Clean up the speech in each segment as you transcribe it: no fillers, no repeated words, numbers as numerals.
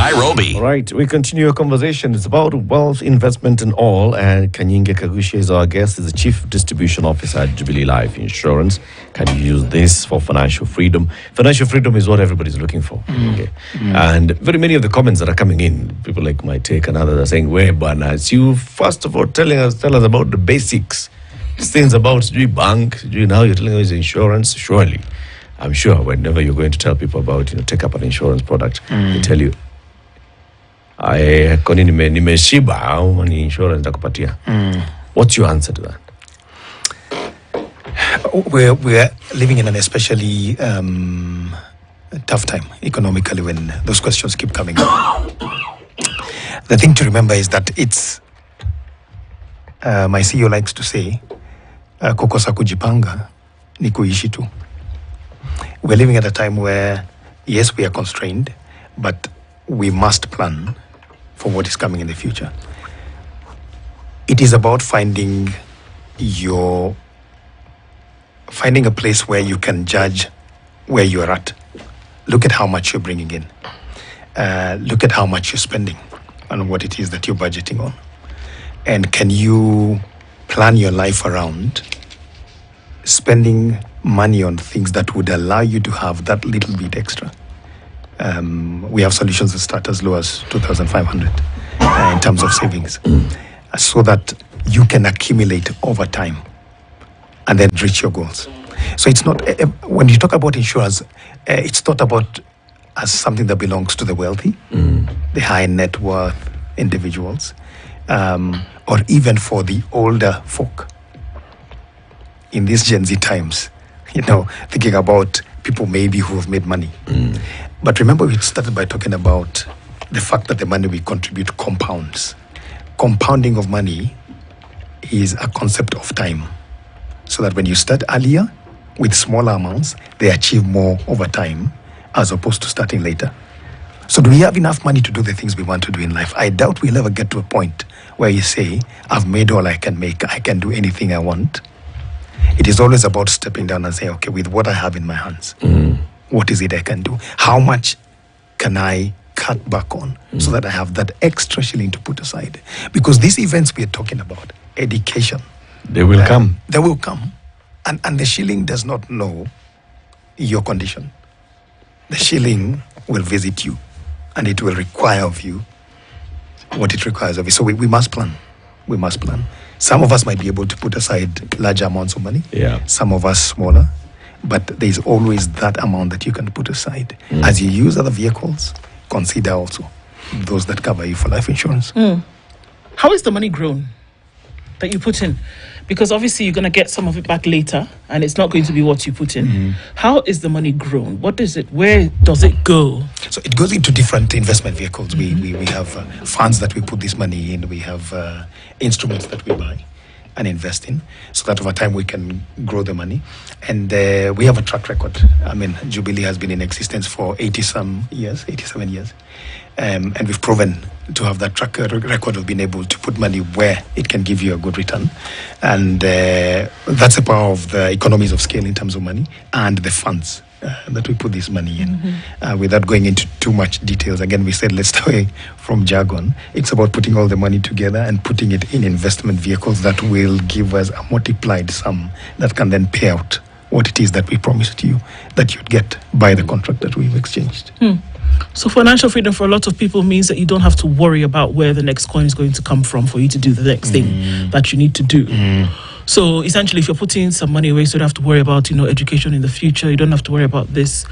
Nairobi. All right, we continue our conversation. It's about wealth, investment, and all. And Kanyinge Kagushi is our guest. He's the Chief Distribution Officer at Jubilee Life Insurance. Can you use this for financial freedom? Financial freedom is what everybody's looking for. Okay. And very many of the comments that are coming in, people like my take and others are saying, "Where, Banas, you first of all tell us about the basics. Things about bank, now you're telling us insurance. Surely, I'm sure whenever you're going to tell people about, take up an insurance product, they tell you, nimeshiba how many insurance takupatia. What's your answer to that? We're living in an especially tough time economically when those questions keep coming up. The thing to remember is that it's my CEO likes to say kukosa kujipanga ni kuishi tu. We're living at a time where yes, we are constrained, but we must plan for what is coming in the future. It is about finding a place where you can judge where you're at. Look at how much you're bringing in. Look at how much you're spending and what it is that you're budgeting on. And can you plan your life around spending money on things that would allow you to have that little bit extra? We have solutions that start as low as 2,500 in terms of savings, so that you can accumulate over time and then reach your goals. So it's not, when you talk about insurance, it's not about as something that belongs to the wealthy, the high net worth individuals, or even for the older folk. In these Gen Z times, thinking about people maybe who have made money. But remember, we started by talking about the fact that the money we contribute compounds. Compounding of money is a concept of time. So that when you start earlier with smaller amounts, they achieve more over time as opposed to starting later. So do we have enough money to do the things we want to do in life? I doubt we'll ever get to a point where you say, I've made all I can make, I can do anything I want. It is always about stepping down and saying, okay, with what I have in my hands, what is it I can do? How much can I cut back on so that I have that extra shilling to put aside? Because these events we're talking about, education, they will come. They will come. And the shilling does not know your condition. The shilling will visit you and it will require of you what it requires of you. So we must plan. We must plan. Some of us might be able to put aside larger amounts of money. Yeah. Some of us smaller. But there's always that amount that you can put aside. As you use other vehicles, consider also those that cover you for life insurance. How is the money grown that you put in? Because obviously you're going to get some of it back later and it's not going to be what you put in. How is the money grown? What is it? Where does it go? So it goes into different investment vehicles. We have funds that we put this money in. We have instruments that we buy and invest in, so that over time we can grow the money. And we have a track record. I mean, Jubilee has been in existence for 87 years. And we've proven to have that track record of being able to put money where it can give you a good return. And that's the power of the economies of scale in terms of money and the funds that we put this money in. Without going into too much details, again, we said let's stay away from jargon. It's about putting all the money together and putting it in investment vehicles that will give us a multiplied sum that can then pay out what it is that we promised you that you'd get by the contract that we've exchanged. So financial freedom for a lot of people means that you don't have to worry about where the next coin is going to come from for you to do the next thing that you need to do. So essentially, if you're putting some money away, so you don't have to worry about education in the future. You don't have to worry about this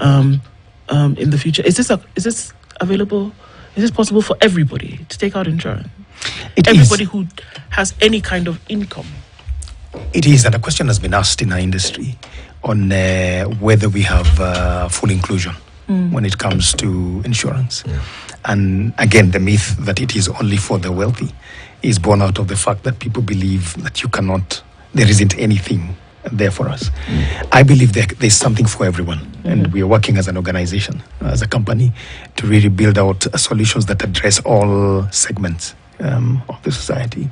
in the future. Is this available? Is this possible for everybody to take out insurance? Everybody who has any kind of income. It is, and a question has been asked in our industry on whether we have full inclusion when it comes to insurance. And again, the myth that it is only for the wealthy is born out of the fact that people believe that there isn't anything there for us. I believe there's something for everyone. And we are working as an organization, as a company, to really build out solutions that address all segments of the society.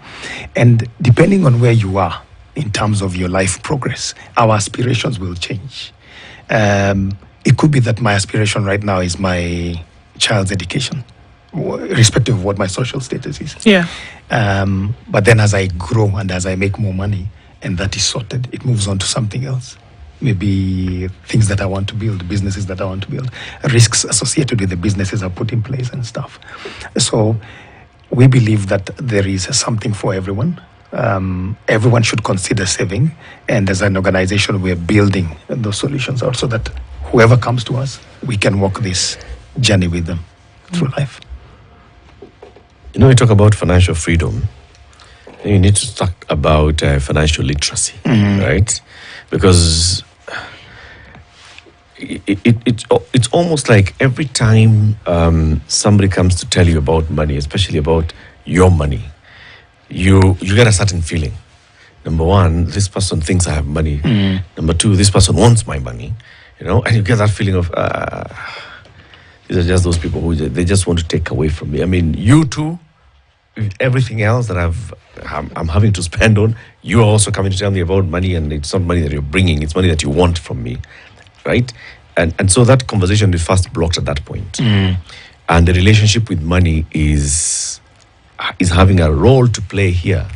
And depending on where you are in terms of your life progress, our aspirations will change. It could be that my aspiration right now is my child's education, irrespective of what my social status is. Yeah. But then as I grow and as I make more money and that is sorted, it moves on to something else. Maybe things that I want to build, businesses that I want to build, risks associated with the businesses I put in place and stuff. So we believe that there is something for everyone. Everyone should consider saving. And as an organization, we're building those solutions out so that whoever comes to us, we can walk this journey with them through life. You know, you talk about financial freedom. You need to talk about financial literacy, right? Because it's almost like every time somebody comes to tell you about money, especially about your money, you get a certain feeling. Number one, this person thinks I have money. Number two, this person wants my money. You know, and you get that feeling of these are just those people who they just want to take away from me. I mean, you too, with everything else that I'm having to spend on, you are also coming to tell me about money, and it's not money that you're bringing; it's money that you want from me, right? And so that conversation is first blocked at that point. And the relationship with money is having a role to play here.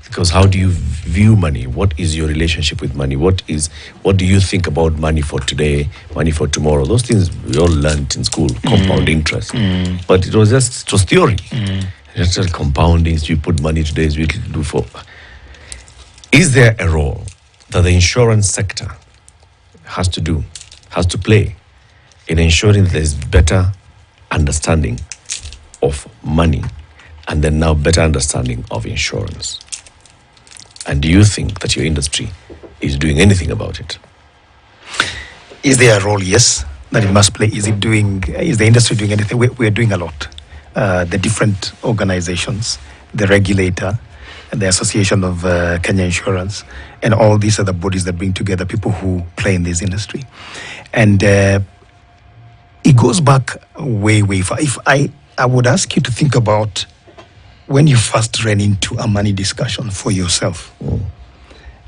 Because how do you view money? What is your relationship with money? What do you think about money for today, money for tomorrow? Those things we all learned in school, compound interest. But it was theory. Just compounding, so you put money today, is what you do for. Is there a role that the insurance sector has to play in ensuring that there's better understanding of money and then now better understanding of insurance? And do you think that your industry is doing anything about it? Is there a role? Yes, that it must play. Is the industry doing anything? We're doing a lot. The different organizations, the regulator, and the Association of Kenya Insurance, and all these other bodies that bring together people who play in this industry. And it goes back way, way far. If I would ask you to think about when you first ran into a money discussion for yourself,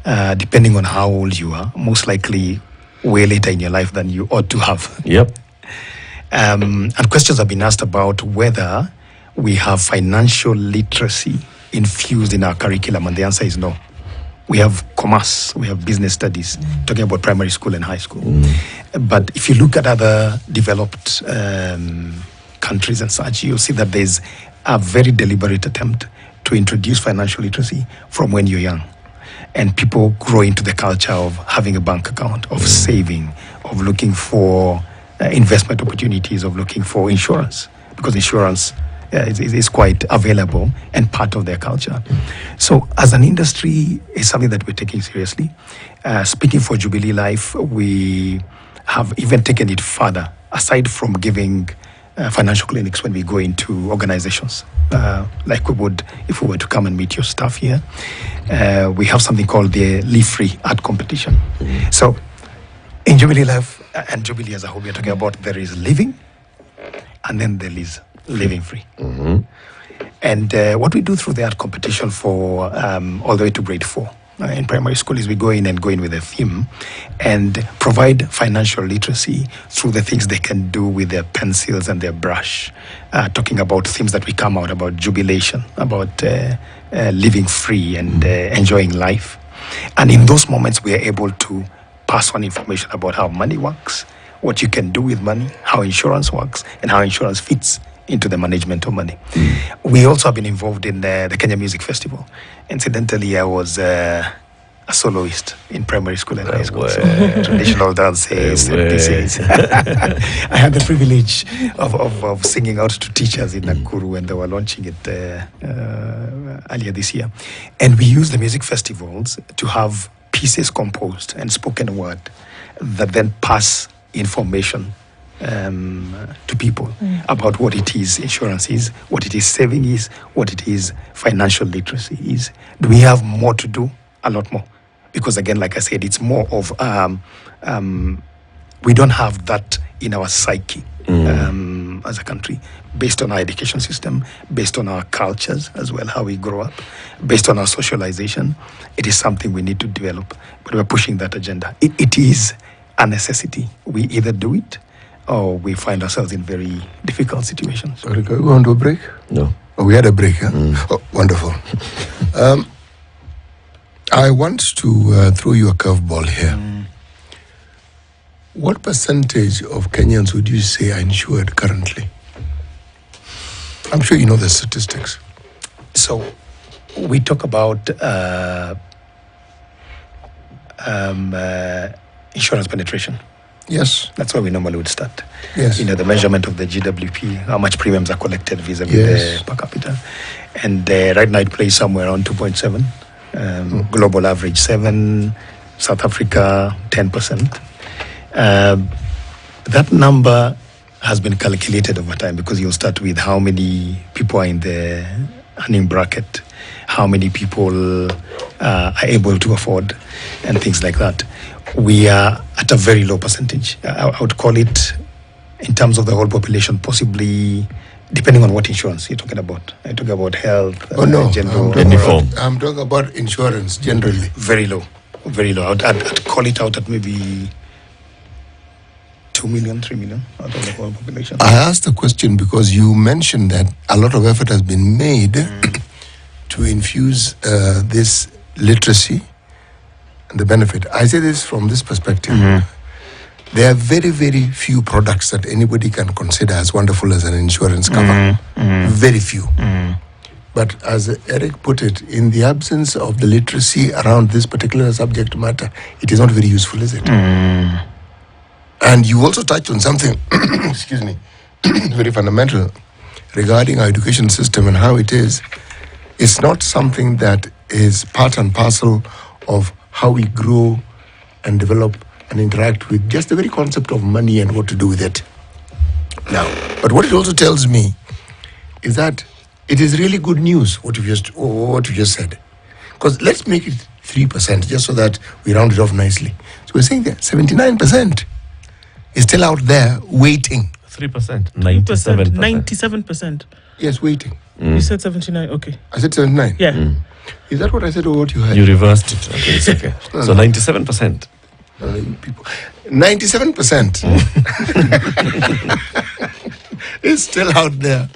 depending on how old you are, most likely way later in your life than you ought to have. Yep. And questions have been asked about whether we have financial literacy infused in our curriculum, and the answer is no. We have commerce, we have business studies, talking about primary school and high school. But if you look at other developed countries and such, you'll see that there's a very deliberate attempt to introduce financial literacy from when you're young. And people grow into the culture of having a bank account, of saving, of looking for investment opportunities, of looking for insurance, because insurance is quite available and part of their culture. So as an industry, it's something that we're taking seriously. Speaking for Jubilee Life, we have even taken it further, aside from giving financial clinics when we go into organizations, like we would if we were to come and meet your staff here. We have something called the Live Free Art Competition. So in Jubilee Life and Jubilee as a whole, we're talking about there is living and then there is living free. And what we do through the art competition for all the way to grade 4 in primary school is we go in with a theme and provide financial literacy through the things they can do with their pencils and their brush, talking about themes that we come out about jubilation, about living free and enjoying life. And in those moments, we are able to pass on information about how money works, what you can do with money, how insurance works, and how insurance fits into the management of money. We also have been involved in the Kenya Music Festival. Incidentally, I was a soloist in primary school and high school. So traditional dances, MPCs. I had the privilege of singing out to teachers in Nakuru when they were launching it earlier this year. And we use the music festivals to have pieces composed and spoken word that then pass information to people about what it is insurance is, what it is saving is, what it is financial literacy is. Do we have more to do? A lot more. Because again, like I said, it's more of, we don't have that in our psyche as a country, based on our education system, based on our cultures as well, how we grow up, based on our socialization. It is something we need to develop, but we're pushing that agenda. It is a necessity. We either do it or we find ourselves in very difficult situations. Sorry, can we go on to a break? No. Oh, we had a break, huh? Oh, wonderful. I want to throw you a curveball here. What percentage of Kenyans would you say are insured currently? I'm sure you know the statistics. So we talk about insurance penetration. Yes. That's where we normally would start. Yes. You know, the measurement of the GWP, how much premiums are collected vis-a-vis Yes. the per capita. And right now it plays somewhere around 2.7. Global average 7, South Africa 10%. That number has been calculated over time because you'll start with how many people are in the earning bracket, how many people are able to afford, and things like that. We are at a very low percentage. I would call it, in terms of the whole population, possibly, depending on what insurance you're talking about. Are you talking about health, general? I'm talking about insurance generally. Very low, very low. I'd call it out at maybe 2 million, 3 million out of the whole population. I asked the question because you mentioned that a lot of effort has been made to infuse this literacy and the benefit. I say this from this perspective. There are very, very few products that anybody can consider as wonderful as an insurance cover. Very few. But as Eric put it, in the absence of the literacy around this particular subject matter, it is not very useful, is it? And you also touched on something, excuse me, very fundamental regarding our education system and how it is. It's not something that is part and parcel of how we grow and develop and interact with just the very concept of money and what to do with it. Now, but what it also tells me is that it is really good news what you just said. Because let's make it 3% just so that we round it off nicely. So we're saying that 79% is still out there waiting. 3%. 97%. 97%. Yes, waiting. You said 79. Okay. I said 79. Yeah. Is that what I said or what you heard? You reversed it. Okay, it's okay. So 97%. People. 97% is still out there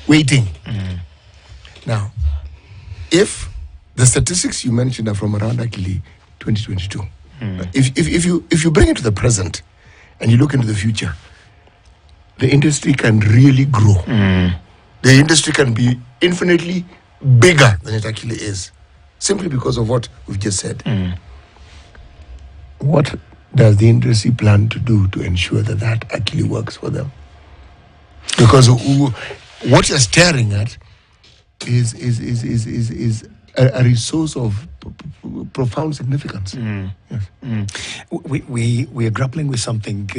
waiting. Now, if the statistics you mentioned are from around actually 2022, if you bring it to the present and you look into the future, the industry can really grow. The industry can be infinitely bigger than it actually is, simply because of what we've just said. What does the industry plan to do to ensure that that actually works for them? Because what you're staring at is a resource of profound significance. Yes. We are grappling with something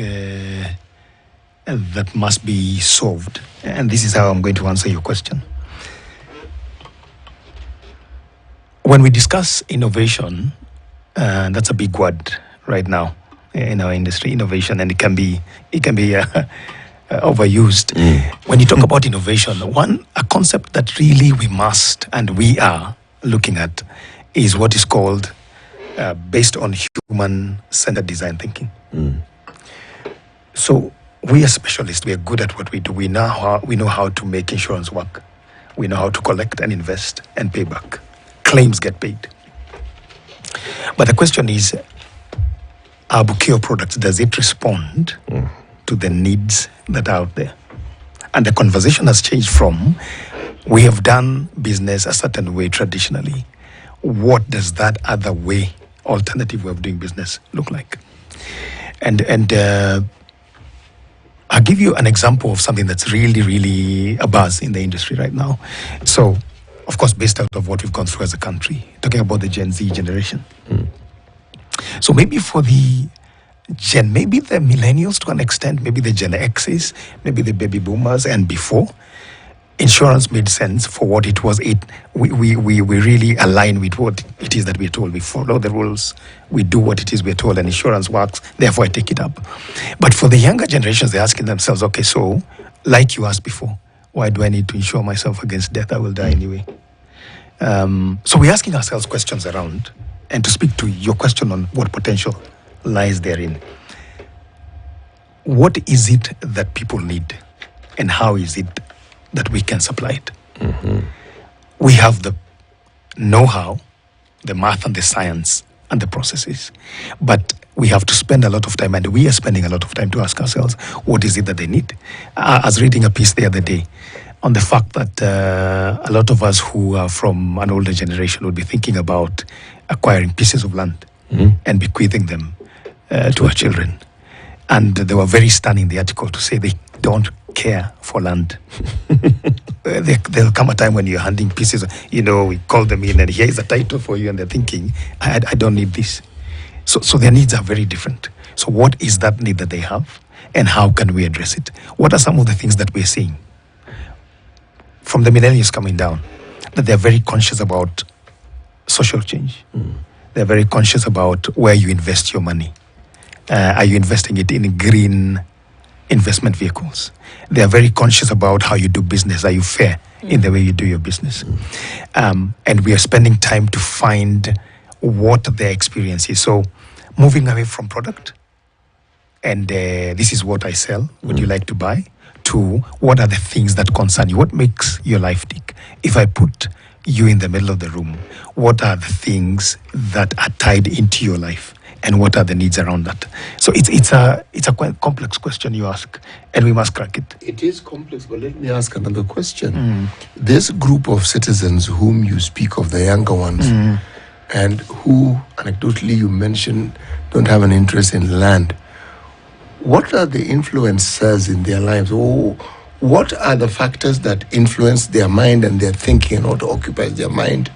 that must be solved, and this is how I'm going to answer your question. When we discuss innovation, that's a big word right now in our industry, innovation, and it can be overused. When you talk about innovation, a concept that really we must and we are looking at is what is called based on human-centered design thinking. So we are specialists. We are good at what we do. We know how to make insurance work. We know how to collect and invest and pay back. Claims get paid. But the question is, our bouquet of products, does it respond to the needs that are out there? And the conversation has changed from, we have done business a certain way traditionally. What does that other way, alternative way of doing business look like? And I'll give you an example of something that's really, really a buzz in the industry right now. So, of course, based out of what we've gone through as a country, talking about the Gen Z generation. So maybe for maybe the millennials to an extent, maybe the Gen X's, maybe the baby boomers and before, insurance made sense for what it was. We really align with what it is that we're told. We follow the rules. We do what it is we're told, and insurance works. Therefore, I take it up. But for the younger generations, they're asking themselves, okay, so like you asked before, why do I need to insure myself against death? I will die anyway. So we're asking ourselves questions around, and to speak to your question on what potential lies therein. what is it that people need, and how is it that we can supply it? We have the know-how, the math and the science and the processes, but we have to spend a lot of time, and we are spending a lot of time to ask ourselves, what is it that they need? I was reading a piece the other day on the fact that a lot of us who are from an older generation would be thinking about acquiring pieces of land and bequeathing them to our children. And they were very stunning, the article, to say they don't care for land. There'll come a time when you're handing pieces, we call them in and here's a title for you, and they're thinking, I don't need this. So their needs are very different. So what is that need that they have, and how can we address it? What are some of the things that we're seeing from the millennials coming down, that they're very conscious about social change? They're very conscious about where you invest your money. Are you investing it in green investment vehicles? They are very conscious about how you do business. Are you fair in the way you do your business? And we are spending time to find what their experience is. So moving away from product, and this is what I sell, would you like to buy, to what are the things that concern you? What makes your life tick? If I put you in the middle of the room, what are the things that are tied into your life? And what are the needs around that? So it's a quite complex question you ask, and we must crack it. It is complex, but let me ask another question. This group of citizens whom you speak of, the younger ones, and who, anecdotally, you mentioned don't have an interest in land, what are the influences in their lives? Or what are the factors that influence their mind and their thinking, and what occupies their mind?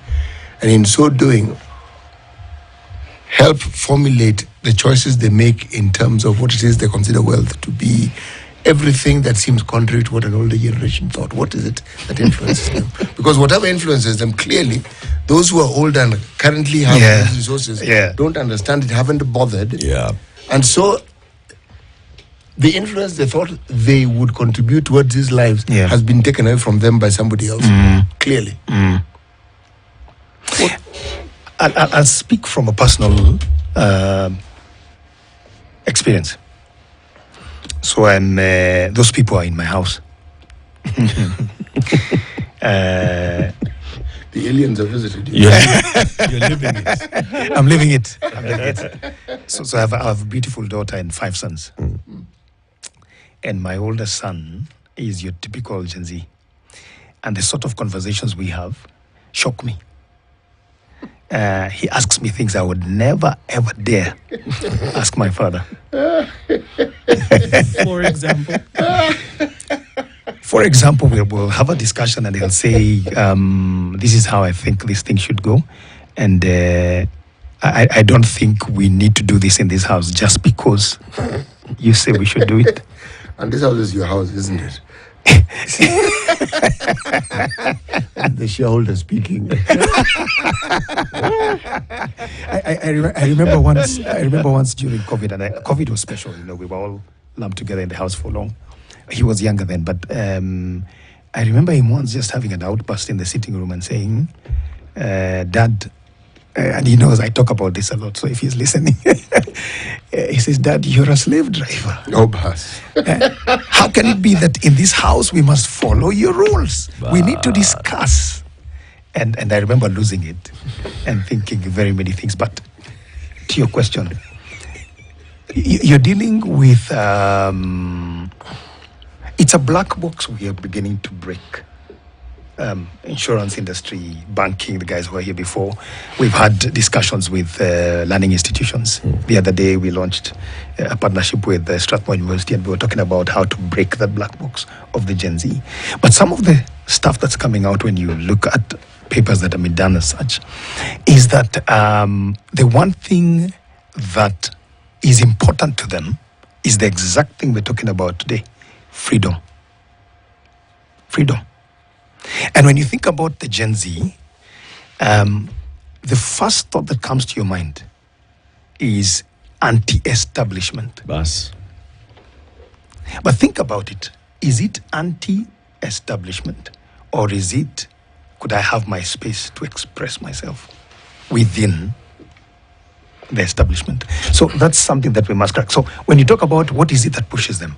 And in so doing, help formulate the choices they make in terms of what it is they consider wealth to be, everything that seems contrary to what an older generation thought. What is it that influences them? Because whatever influences them, clearly, those who are older and currently have those resources don't understand it, haven't bothered. Yeah. And so the influence they thought they would contribute towards these lives has been taken away from them by somebody else, clearly. I'll speak from a personal experience. So those people are in my house. The aliens have visited you. You're living it. I'm living it. So I have a beautiful daughter and 5 sons. And my oldest son is your typical Gen Z. And the sort of conversations we have shock me. He asks me things I would never, ever dare ask my father. For example? For example, we'll have a discussion and he'll say, this is how I think this thing should go. And I don't think we need to do this in this house just because you say we should do it. And this house is your house, isn't it? The shareholder speaking. I remember once during COVID, and COVID was special. We were all lumped together in the house for long. He was younger then, but I remember him once just having an outburst in the sitting room and saying, "Dad," and he knows I talk about this a lot, so if he's listening, he says, "Dad, you're a slave driver." No, boss. How can it be that in this house we must follow your rules? We need to discuss. And I remember losing it and thinking very many things. But to your question, you're dealing with, it's a black box we are beginning to break. Insurance industry, banking, the guys who were here before. We've had discussions with learning institutions. The other day we launched a partnership with Strathmore University, and we were talking about how to break that black box of the Gen Z. But some of the stuff that's coming out when you look at papers that have been done as such is that the one thing that is important to them is the exact thing we're talking about today: freedom. Freedom. And when you think about the Gen Z, the first thought that comes to your mind is anti-establishment. Bas. But think about it. Is it anti-establishment, or is it, could I have my space to express myself within the establishment. So that's something that we must crack. So when you talk about what is it that pushes them,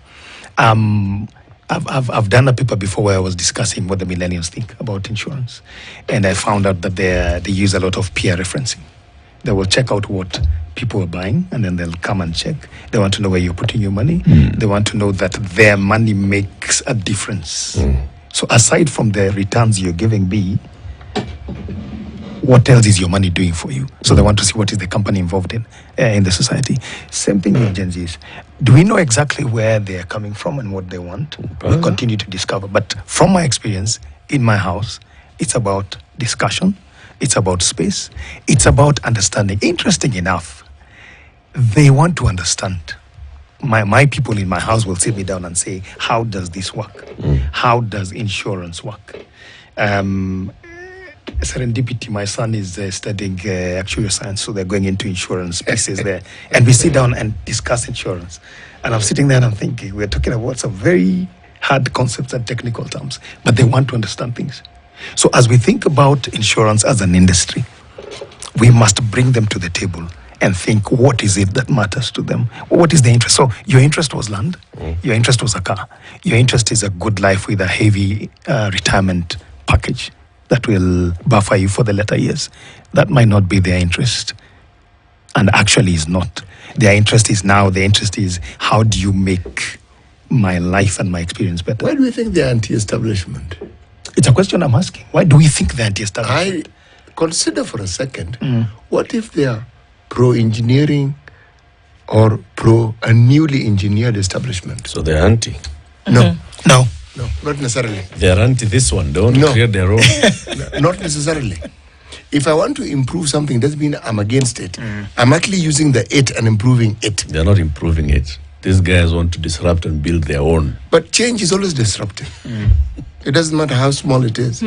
I've done a paper before where I was discussing what the millennials think about insurance, and I found out that they use a lot of peer referencing. They will check out what people are buying, and then they'll come and check. They want to know where you're putting your money. They want to know that their money makes a difference. So aside from the returns you're giving me, what else is your money doing for you? So they want to see what is the company involved in the society. Same thing with Gen Zs. Do we know exactly where they are coming from and what they want? We continue to discover. But from my experience in my house, it's about discussion. It's about space. It's about understanding. Interesting enough, they want to understand. My people in my house will sit me down and say, how does this work? How does insurance work? Serendipity, my son is studying actuarial science, so they're going into insurance spaces there. And we sit down and discuss insurance. And I'm sitting there and I'm thinking, we're talking about some very hard concepts and technical terms, but they want to understand things. So as we think about insurance as an industry, we must bring them to the table and think, what is it that matters to them? What is the interest? So your interest was land. Your interest was a car. Your interest is a good life with a heavy retirement package that will buffer you for the later years. That might not be their interest, and actually is not. Their interest is now, their interest is, how do you make my life and my experience better? Why do you think they're anti-establishment? It's a question I'm asking. Why do we think they're anti-establishment? I consider for a second, what if they are pro-engineering or pro a newly engineered establishment? So they're anti. No, No. no, not necessarily. They're anti this one. They want to No. create their own. Not necessarily. If I want to improve something, doesn't mean I'm against it. I'm actually using the it and improving it. They're not improving it. These guys want to disrupt and build their own. But change is always disruptive. It doesn't matter how small it is.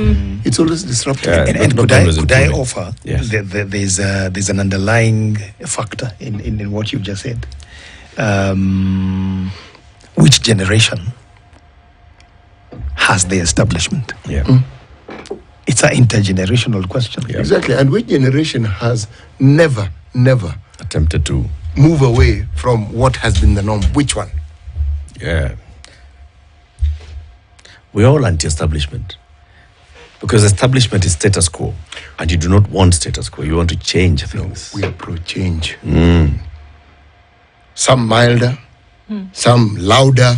It's always disruptive. Yeah. And Not could I always improving. offer, Yes. there's an underlying factor in what you just said. Which generation has the establishment? Yeah. It's an intergenerational question. Yeah. Exactly. And which generation has never Attempted to. move away from what has been the norm? Which one? Yeah. We're all anti-establishment. Because establishment is status quo. And you do not want status quo. You want to change things. We are pro-change. Some milder, some louder,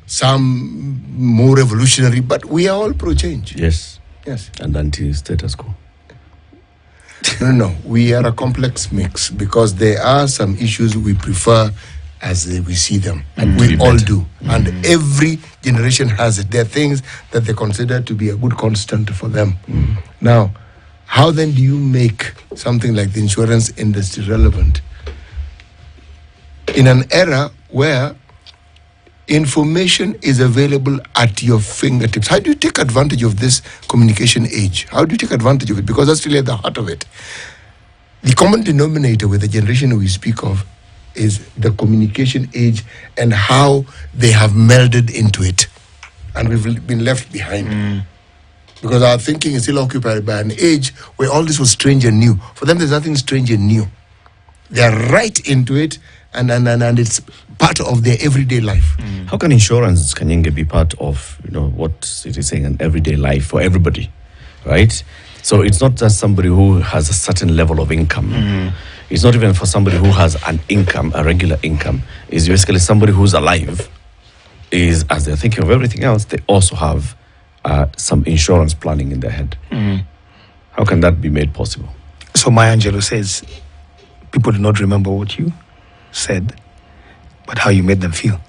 some more revolutionary, but we are all pro-change. Yes. Yes. And anti-status quo. No. We are a complex mix because there are some issues we prefer as we see them. And we all do. And every generation has it. There are things that they consider to be a good constant for them. Now, how then do you make something like the insurance industry relevant in an era where information is available at your fingertips? How do you take advantage of this communication age? How do you take advantage of it? Because that's really at the heart of it. The common denominator with the generation we speak of is the communication age and how they have melded into it. And we've been left behind. Because our thinking is still occupied by an age where all this was strange and new. For them, there's nothing strange and new. They're right into it, and it's part of their everyday life. How can insurance, Kanyenge, be part of what it is saying, an everyday life for everybody, right? So it's not just somebody who has a certain level of income. It's not even for somebody who has an income, a regular income. It's basically somebody who's alive. Is as they're thinking of everything else, they also have some insurance planning in their head. How can that be made possible? So Maya Angelou says, people do not remember what you said, but how you made them feel.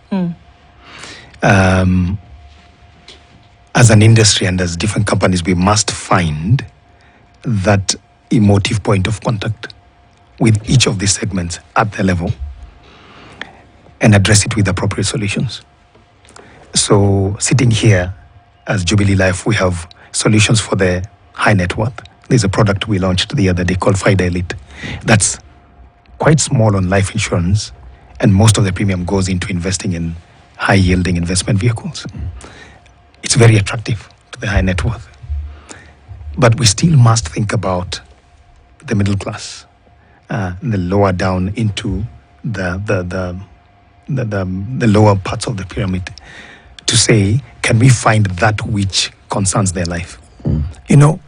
As an industry and as different companies, we must find that emotive point of contact with each of these segments at their level and address it with appropriate solutions. So sitting here as Jubilee Life, we have solutions for the high net worth. There's a product we launched the other day called FIDA Elite. That's quite small on life insurance, and most of the premium goes into investing in high-yielding investment vehicles. It's very attractive to the high net worth. But we still must think about the middle class the lower down into the lower parts of the pyramid to say, can we find that which concerns their life? You know,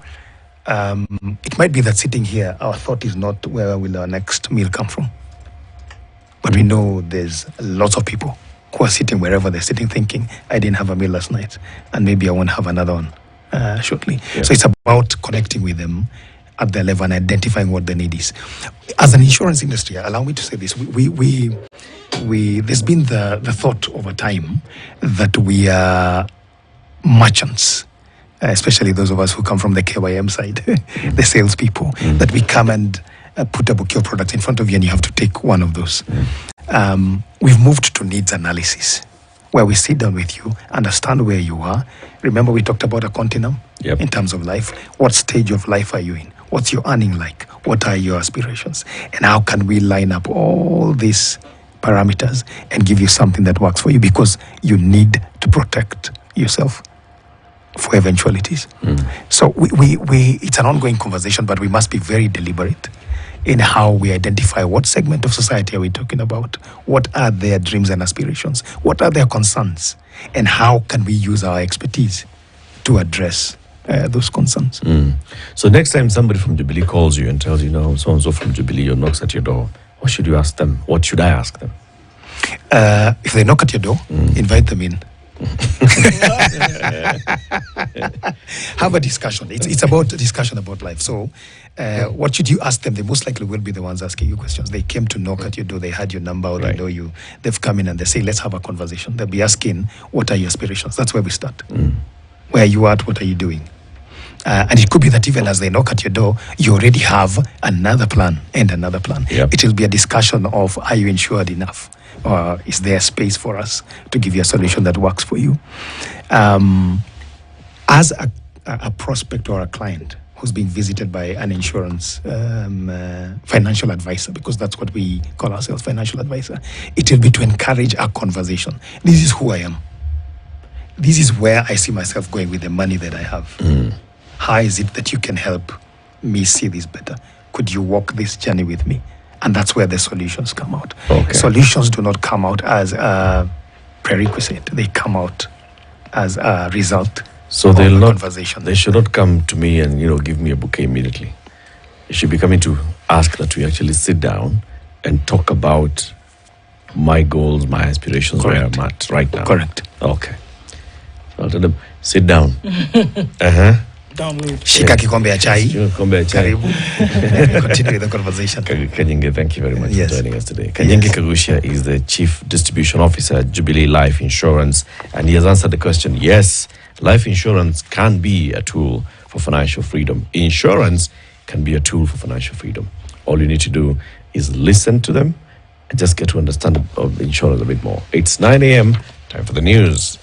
it might be that sitting here, our thought is not where will our next meal come from. But we know there's lots of people who are sitting wherever they're sitting thinking, I didn't have a meal last night, and maybe I won't have another one shortly. Yeah. So it's about connecting with them at their level and identifying what the need is. As an insurance industry, allow me to say this, we there's been the thought over time that we are merchants, especially those of us who come from the KYM side, the salespeople, that we come and put a bouquet of products in front of you and you have to take one of those. We've moved to needs analysis, where we sit down with you, understand where you are. Remember we talked about a continuum in terms of life. What stage of life are you in? What's your earning like? What are your aspirations? And how can we line up all these parameters and give you something that works for you, because you need to protect yourself for eventualities. So we it's an ongoing conversation, but we must be very deliberate in how we identify what segment of society are we talking about, what are their dreams and aspirations, what are their concerns, and how can we use our expertise to address those concerns. So next time somebody from Jubilee calls you and tells you, no, so-and-so from Jubilee or knocks at your door, what should you ask them? What should I ask them? If they knock at your door, invite them in. Have a discussion. It's about a discussion about life. So what should you ask them? They most likely will be the ones asking you questions. They came to knock at your door, they had your number, or they know you. They've come in and they say, let's have a conversation. They'll be asking, what are your aspirations? That's where we start. Where are you at? What are you doing? And it could be that even as they knock at your door, you already have another plan and another plan. It will be a discussion of, are you insured enough? Or is there space for us to give you a solution that works for you? As a prospect or a client who's being visited by an insurance financial advisor, because that's what we call ourselves, financial advisor, it will be to encourage a conversation. This is who I am. This is where I see myself going with the money that I have. How is it that you can help me see this better? Could you walk this journey with me? And that's where the solutions come out. Solutions do not come out as a prerequisite. They come out as a result of the conversation. They should not come to me and give me a bouquet immediately. They should be coming to ask that we actually sit down and talk about my goals, my aspirations, where I'm at right now. Correct. Okay. I'll tell them, sit down. Download. Shika kikombe ya chai. Karibu. Continue the conversation. Kanyinge, thank you very much for joining us today. Kanyinge Kagushia is the Chief Distribution Officer at Jubilee Life Insurance, and he has answered the question, yes, life insurance can be a tool for financial freedom. Insurance can be a tool for financial freedom. All you need to do is listen to them and just get to understand of insurance a bit more. It's 9 a.m., time for the news.